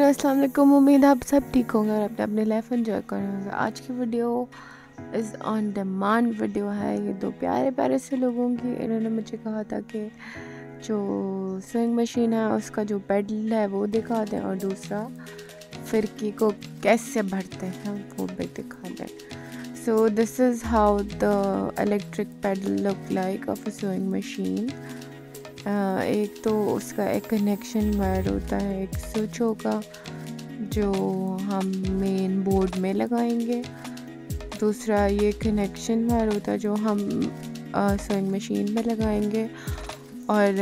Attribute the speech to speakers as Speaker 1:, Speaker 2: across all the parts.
Speaker 1: अस्सलाम वालेकुम। उम्मीद आप सब ठीक होंगे और अपने अपने लाइफ एंजॉय कर रहे होंगे। आज की video is on demand video है। ये दो प्यारे प्यारे से लोगों की, इन्होंने मुझे कहा था कि जो स्विंग मशीन है उसका जो पेडल है वो दिखा दें और दूसरा फिरकी को कैसे भरते हैं वो भी दिखा दें। So this is how the electric pedal look like of a swing machine. एक तो उसका एक कनेक्शन वायर होता है, एक स्विच होगा जो हम मेन बोर्ड में लगाएंगे। दूसरा ये कनेक्शन वायर होता है जो हम स्विंग मशीन में लगाएंगे और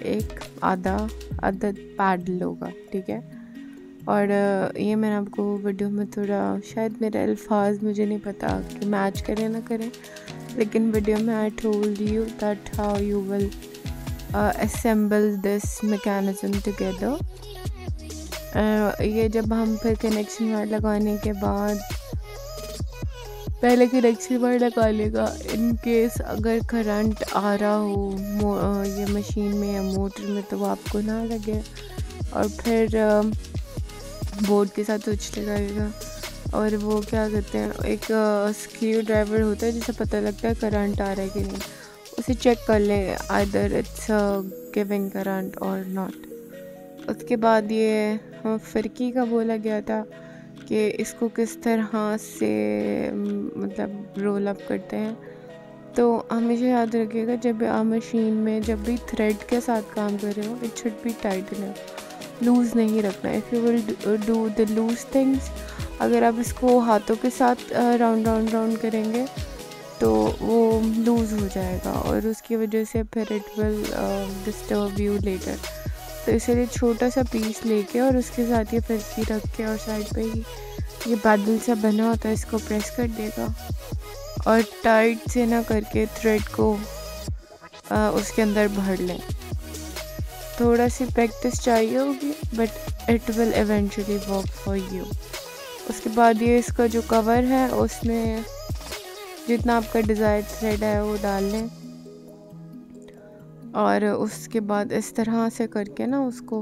Speaker 1: एक आधा पैडल होगा, ठीक है। और ये मैंने आपको वीडियो में थोड़ा, शायद मेरे अल्फाज मुझे नहीं पता कि मैच करें ना करें, लेकिन वीडियो में I told you that how you will assemble this mechanism together। ये जब हम फिर कनेक्शन वायर लगाने के बाद पहले कनेक्शन वायर लगा लेगा। इन केस अगर करंट आ रहा हो ये मशीन में या मोटर में तो वो आपको ना लगे, और फिर बोर्ड के साथ स्विच लगाएगा। और वो क्या कहते हैं, एक स्क्रू ड्राइवर होता है जिससे पता लगता है करंट आ रहा है कि नहीं, उसे चेक कर ले आइदर इट्स गिविंग करंट और नॉट। उसके बाद ये फिरकी का बोला गया था कि इसको किस तरह से मतलब रोल अप करते हैं। तो हमेशा याद रखिएगा जब आप मशीन में जब भी थ्रेड के साथ काम कर रहे हो, it should be tight enough, loose नहीं रखना। If you will do the loose things, अगर आप इसको हाथों के साथ राउंड करेंगे तो वो लूज़ हो जाएगा और उसकी वजह से फिर it will disturb you later. तो इसलिए छोटा सा पीस लेके और उसके साथ ये फिरकी रख के और साइड पे ही ये पैडल सा बना होता है, इसको प्रेस कर देगा और टाइट से ना करके थ्रेड को उसके अंदर भर लें। थोड़ा सी प्रैक्टिस चाहिए होगी but it will eventually work for you. उसके बाद ये इसका जो कवर है उसमें जितना आपका डिज़ायर थ्रेड है वो डाल लें और उसके बाद इस तरह से करके ना उसको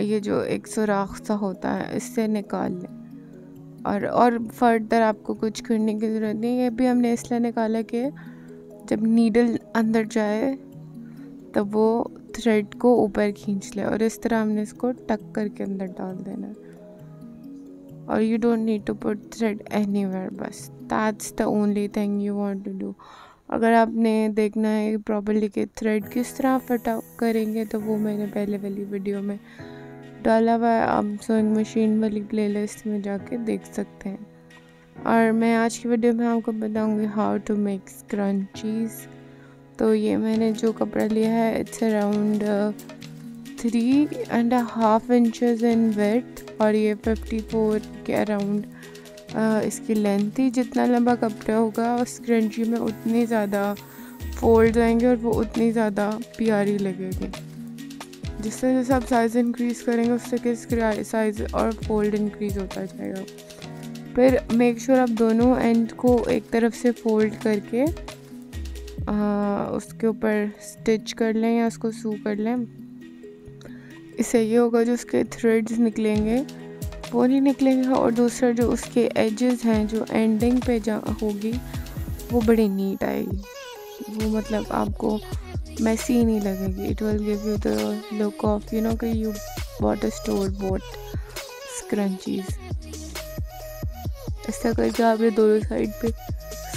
Speaker 1: ये जो एक सुराख सा होता है इससे निकाल लें। और फर्दर आपको कुछ करने की ज़रूरत नहीं। ये भी हमने इसलिए निकाला कि जब नीडल अंदर जाए तब वो थ्रेड को ऊपर खींच ले, और इस तरह हमने इसको टक करके अंदर डाल देना है। और you don't need to put thread anywhere, बस that's the only thing you want to do। अगर आपने देखना है प्रॉपर्ली कि थ्रेड किस तरह फिट करेंगे तो वो मैंने पहले वाली वीडियो में डाला हुआ है, आप स्विंग मशीन वाली प्लेलिस्ट में जाके देख सकते हैं। और मैं आज की वीडियो में आपको बताऊंगी हाउ टू मेक स्क्रंचीज़। तो ये मैंने जो कपड़ा लिया है it's around 3.5 inches in width और ये 54 के अराउंड इसकी लेंथ थी। जितना लंबा कपड़ा होगा स्क्रंची में उतनी ज़्यादा फोल्ड आएंगे और वो उतनी ज़्यादा प्यारी लगेगी। जिससे जैसे आप साइज़ इंक्रीज़ करेंगे उससे कि साइज़ और फोल्ड इंक्रीज़ होता जाएगा। फिर मेक श्योर आप दोनों एंड को एक तरफ से फोल्ड करके उसके ऊपर स्टिच कर लें या उसको सू कर लें। इससे ये होगा जो उसके थ्रेड्स निकलेंगे वो नहीं निकलेंगे, और दूसरा जो उसके एजेस हैं जो एंडिंग पे होगी वो बड़ी नीट आएगी। वो मतलब आपको मैसी नहीं लगेगी। It will give you the look of you know कि you bought a store bought scrunchies. इस तरह करके आपने दोनों साइड पे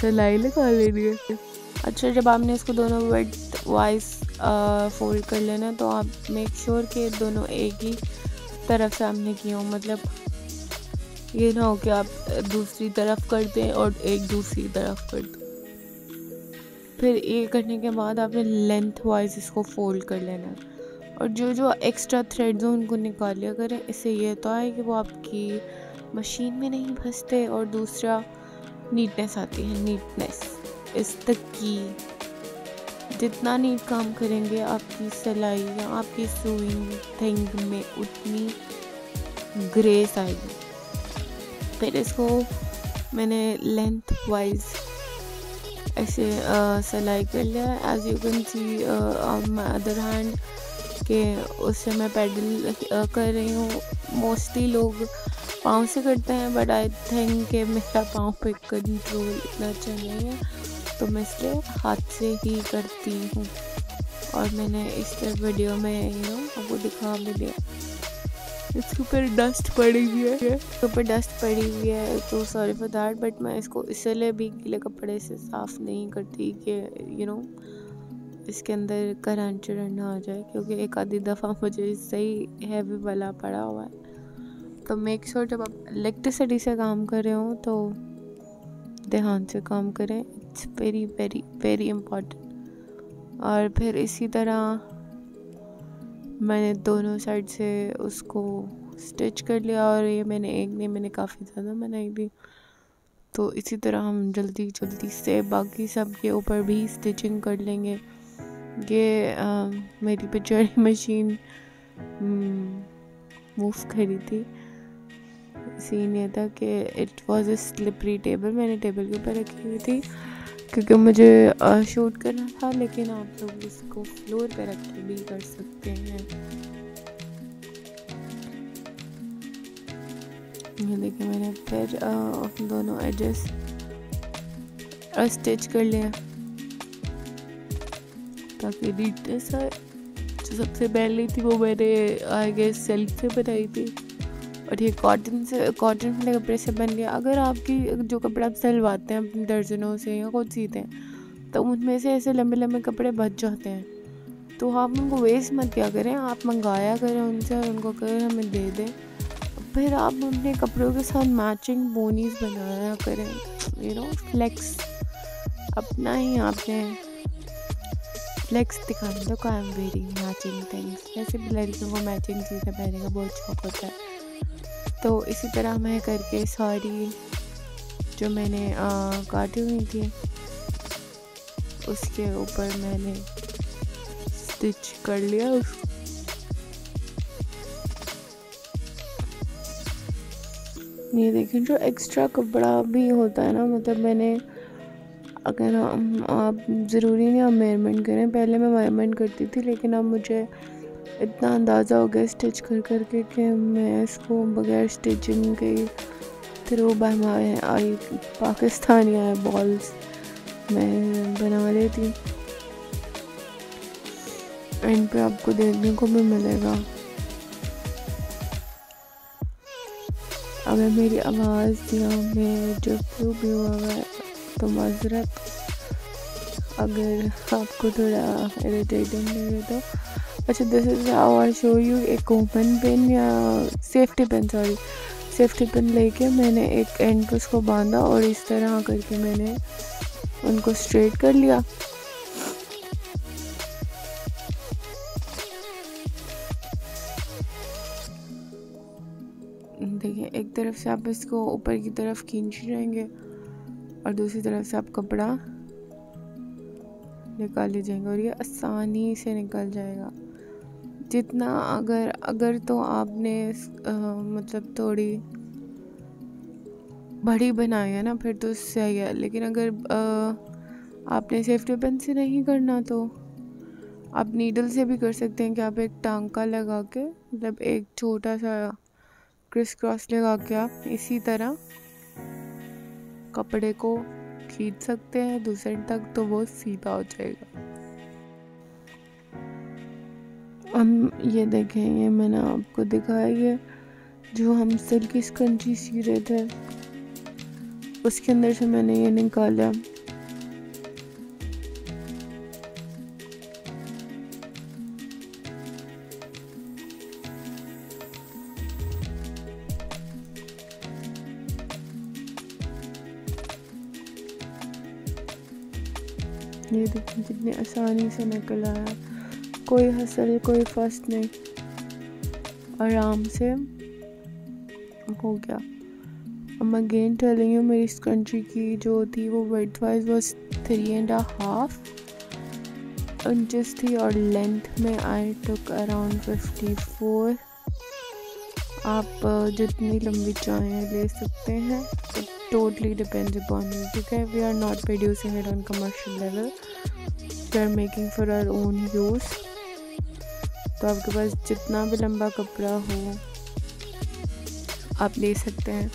Speaker 1: सिलाई लगा लेनी है। अच्छा, जब आपने इसको दोनों विड्थ वाइज फोल्ड कर लेना तो आप मेक श्योर कि दोनों एक ही तरफ से आपने किए हो। मतलब ये ना हो कि आप दूसरी तरफ कर दें और एक दूसरी तरफ कर दो। फिर ये करने के बाद आपने लेंथ वाइज इसको फोल्ड कर लेना और जो जो एक्स्ट्रा थ्रेड्स हैं उनको निकाल लिया करें। इससे ये तो है कि वो आपकी मशीन में नहीं फंसते, और दूसरा नीटनेस आती है। Neatness is the key. जितना नीट काम करेंगे आपकी सिलाई या आपकी सूइंग थिंग में उतनी ग्रेस आएगी। फिर इसको मैंने लेंथ वाइज ऐसे सिलाई कर लिया। As you can see on my other hand कि उससे मैं पैडल कर रही हूँ। मोस्टली लोग पाँव से करते हैं, बट आई थिंक कि मेरा पाँव पे कंट्रोल इतना अच्छा नहीं है, तो मैं इसलिए हाथ से ही करती हूँ। और मैंने इस वीडियो में आपको दिखा भी दिया। इसके ऊपर डस्ट पड़ी हुई है, तो सॉरी फॉर दैट, बट मैं इसको इसलिए भी गीले कपड़े से साफ़ नहीं करती कि इसके अंदर करंट चढ़ ना आ जाए, क्योंकि एक आधी दफ़ा मुझे इससे ही हैवी वाला पड़ा हुआ है। तो मेक श्योर जब आप इलेक्ट्रिसिटी से काम कर रहे हो तो ध्यान से काम करें, it's very very very important. और फिर इसी तरह मैंने दोनों साइड से उसको स्टिच कर लिया, और ये मैंने एक नहीं, मैंने काफ़ी ज़्यादा बनाई थी। तो इसी तरह हम जल्दी से बाकी सब के ऊपर भी स्टिचिंग कर लेंगे। ये मेरी पिक्चरिंग मशीन मूव करी थी। सीन ये था कि it was a slippery table, मैंने टेबल के ऊपर रखी हुई थी क्योंकि मुझे शूट करना था, लेकिन आप लोग इसको फ्लोर पे रख के भी कर सकते हैं। ये देखिए मैंने फिर दोनों एजेस स्टिच कर लिया ताकि नीटनेस आए। जो सबसे पहले थी वो मैंने आई गेस सिल्क से बनाई थी, और ये कॉटन वाले कपड़े से बन गया। अगर आपकी जो कपड़ा आप सिलवाते हैं अपने दर्जनों से या खुद सीते हैं, तो उनमें से ऐसे लंबे लंबे कपड़े बच जाते हैं, तो आप उनको वेस्ट मत किया करें, आप मंगाया करें उनसे और उनको करें हमें दे दें। फिर आप अपने कपड़ों के साथ मैचिंग बोनीज बनाया करें, फ्लेक्स अपना ही आपने फ्लेक्स दिखाना। तो I am wearing matching things, वैसे भी लड़कियों को मैचिंग चीज़ें पहनने का बहुत शौक होता है। तो इसी तरह मैं करके सारी जो मैंने काटी हुई थी उसके ऊपर मैंने स्टिच कर लिया। ये देखें, जो एक्स्ट्रा कपड़ा भी होता है ना, मतलब मैंने अगर आप ज़रूरी नहीं आप मेजरमेंट करें, पहले मैं मेजरमेंट करती थी, लेकिन अब मुझे इतना अंदाज़ा हो गया स्टिच करके कि मैं इसको बगैर स्टिचिंग के थ्रू आई पाकिस्तानी आए बॉल्स मैं बना लेती। एंड पे आपको देखने को भी मिलेगा। अगर मेरी आवाज़ या मैं जो भी हुआ है तो माजरत, अगर आपको थोड़ा इरिटेटिंग लगे तो। अच्छा, this is how I show you. एक ओपन पिन या सेफ्टी पिन लेके मैंने एक एंड पे उसको बांधा और इस तरह करके मैंने उनको स्ट्रेट कर लिया। देखिए, एक तरफ से आप इसको ऊपर की तरफ खींच जाएंगे और दूसरी तरफ से आप कपड़ा निकाल लीजिएंगे और ये आसानी से निकल जाएगा। जितना अगर तो आपने मतलब थोड़ी बड़ी बनाई है ना, फिर तो सही है, लेकिन अगर आपने सेफ्टी पिन से नहीं करना तो आप नीडल से भी कर सकते हैं कि आप एक टांका लगा के, मतलब एक छोटा सा क्रिस क्रॉस लगा के आप इसी तरह कपड़े को खींच सकते हैं दूसरे तक, तो वो सीधा हो जाएगा। हम ये देखें, ये मैंने आपको दिखाया, ये जो हम सिल्क की स्कंजी सी रहे थे उसके अंदर से मैंने ये निकाला। ये देखिए कितनी आसानी से निकल आया, कोई हसल कोई फर्स्ट नहीं, आराम से हो गया। अब अगेन टेलिंग यू, मेरी स्कंजी की जो थी वो विड्थ वाइज वाज 3.5 इंचेस थी और लेंथ में आई टुक अराउंड 54। आप जितनी लंबी चाहें ले सकते हैं, it totally depends upon you, ठीक है। We are not producing it on commercial level, we are making for our own use. तो आपके पास जितना भी लंबा कपड़ा हो आप ले सकते हैं।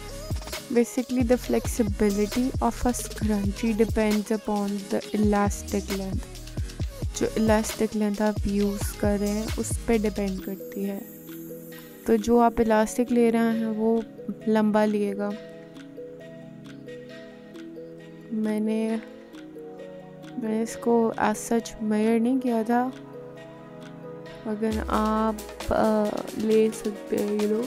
Speaker 1: Basically the flexibility of a scrunchie depends upon the elastic length. जो इलास्टिक लेंथ आप यूज़ कर रहे हैं उस पर डिपेंड करती है। तो जो आप इलास्टिक ले रहे हैं वो लंबा लिएगा। मैंने इसको एज सच मेजर नहीं किया था, अगर आप ले सकते हैं ये लोग,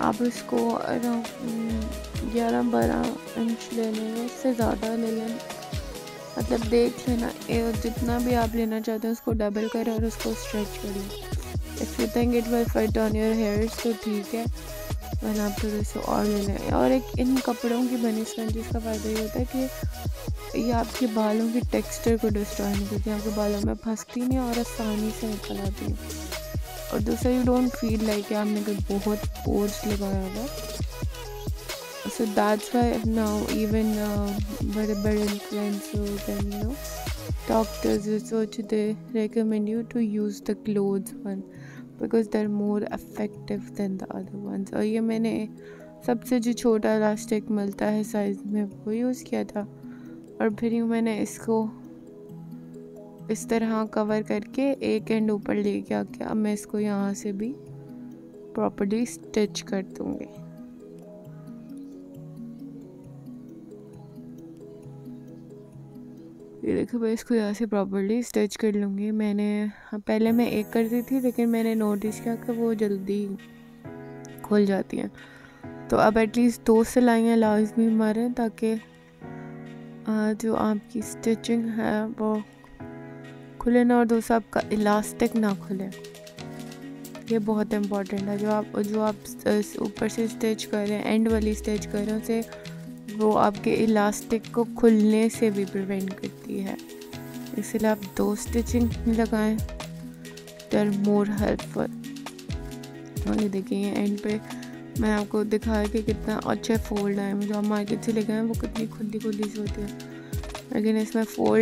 Speaker 1: आप इसको 11-12 इंच ले लें, उससे ज़्यादा ले लें, मतलब देख लेना जितना भी आप लेना चाहते हैं उसको डबल करें और उसको स्ट्रेच करें। If you think it will fit on your hairs तो ठीक है, वरना आप थोड़े से और ले लें। और एक इन कपड़ों की बनी स्पंजेस का फ़ायदा ये होता है कि ये आपके बालों की टेक्सचर को डिस्ट्रॉय नहीं करती, आपके बालों में फंसती नहीं और आसानी से निकल आती है। और दूसरा यू डोंट फील लाइक आपने कोई बहुत बोझ लगाया हुआ। So that's why now even बड़े influencers and doctors research they recommend you to use the clothes one because they're more effective than the other ones। और ये मैंने सबसे जो छोटा इलास्टिक मिलता है साइज में वो यूज़ किया था, और फिर यूँ मैंने इसको इस तरह कवर करके एक एंड ऊपर लेके आके अब मैं इसको यहाँ से भी प्रॉपर्ली स्टिच कर दूँगी। ये देखो मैं इसको यहाँ से प्रॉपर्ली स्टिच कर लूँगी। पहले मैं एक करती थी, लेकिन मैंने नोटिस किया कि वो जल्दी खुल जाती हैं। तो अब एटलीस्ट 2 सिलाइयाँ लाजमी मारें ताकि जो आपकी स्टिचिंग है वो खुले ना, और दूसरा आपका इलास्टिक ना खुले। ये बहुत इम्पोर्टेंट है। जो आप ऊपर से स्टिच कर रहे हैं, एंड वाली स्टिच कर रहे हैं, उसे वो आपके इलास्टिक को खुलने से भी प्रिवेंट करती है। इसलिए आप 2 स्टिचिंग लगाएं, दे आर मोर हेल्पफुल। और ये देखिए एंड पे मैं आपको दिखाया कि कितना अच्छे फोल्ड आए। जो आप मार्केट से लेके आए वो कितनी खुली खुली सी होती है, लेकिन इसमें फोल्ड